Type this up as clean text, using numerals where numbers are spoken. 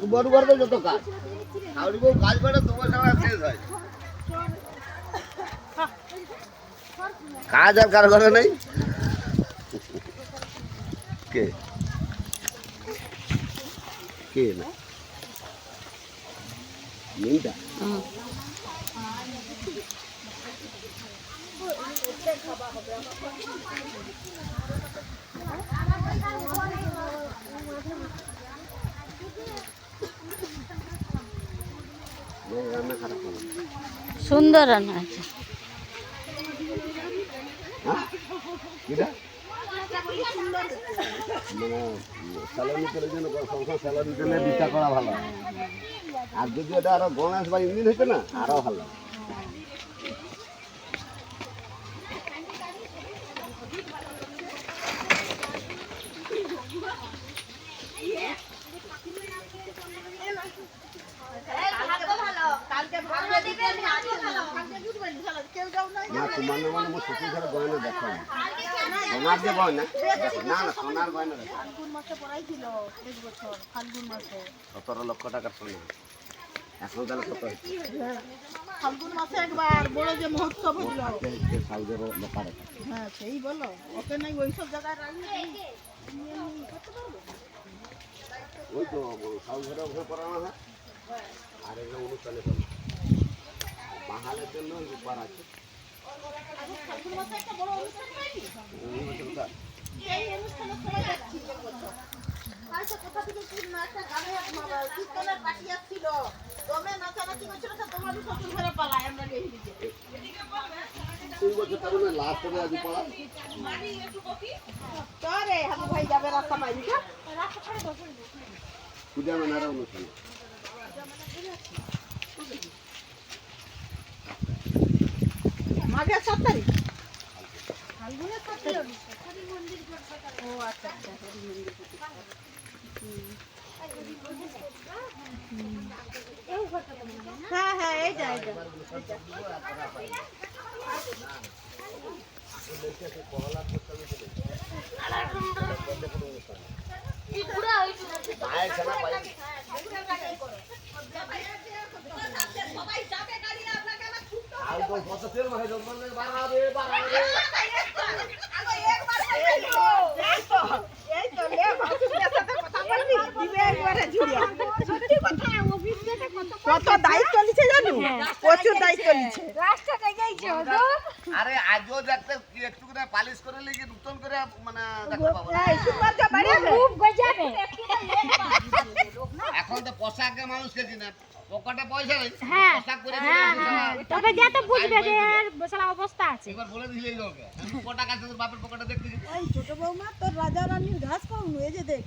তোমার উপর যত কাজ কাউরি বউ কাজ করে তোমার সারা শেষ হয় কাজ আর কার ঘরে নেই কে কে না মেয়েটা সুন্দর রান্না আছে স্যালারি করে জন্য সংসার স্যালারি দিলে বিচার করা ভালো আর যদি এটা আরো গণেশ বা ইঞ্জিন হইতো না আরো ভালো না তোমার না মানে সত্যি করে গয়না দেখো সোনার যে গয়না না না সোনার গয়না দেখো ফাল্গুন মাসে পড়াইছিল 1 বছর ফাল্গুন মাসে 17 লক্ষ টাকার সোনা এখন তাহলে কত হচ্ছে ফাল্গুন মাসে একবার বড় যে মহোৎসব হলো সাউদের লোকারে হ্যাঁ সেই বলো ওকে নাই ওই সব জায়গায় রাখি ওই তো সাউদের ওখানে পড়ানো হয় আর এটা অনুষ্ঠানে করে বাঙালির জন্য উপহার আছে ফাল্গুন মাসে একটা বড় অনুষ্ঠান হয়নি এই অনুষ্ঠানে সবাই যাচ্ছি আচ্ছা কোথা থেকে শুননা একটা গানে কীর্তনের পার্টি আসছিল দমে নাচানাচি করছিল তো তোমারই শ্বশুর ঘরে পালায় আমরা গেই দিকে তিন বছর তার মানে লাস্ট হবে আজ পড়া তোরে হাবু ভাই যাবে রাস্তা পাইনি না রাস্তা ছাড়ে বসে পূজা মানার অনুষ্ঠান মাঘের 7 তারিখ ফাল্গুনের 7 তারিখ ও আচ্ছা আচ্ছা হরি মন্দির হ্যাঁ হ্যাঁ এইটা কত দায়িত্ব নিচ্ছে জানো প্রচুর দায়িত্ব নিচ্ছে আরে আজও দেখতে একটু করে পালিশ করে লিখে নতুন করে মানে দেখতে পাবো এখন তো পোশাকে মানুষ কেজি না পকেটে পয়সা নেই পোশাক পরে তবে যা তো বুঝবে যে বসালা অবস্থা আছে এবার বলে দিলেই হবে কটা কাছে তোর বাপের পকেটে দেখতে ছোট বৌমা তোর রাজা রানীর ঘাস খাওয়ানো এই যে দেখ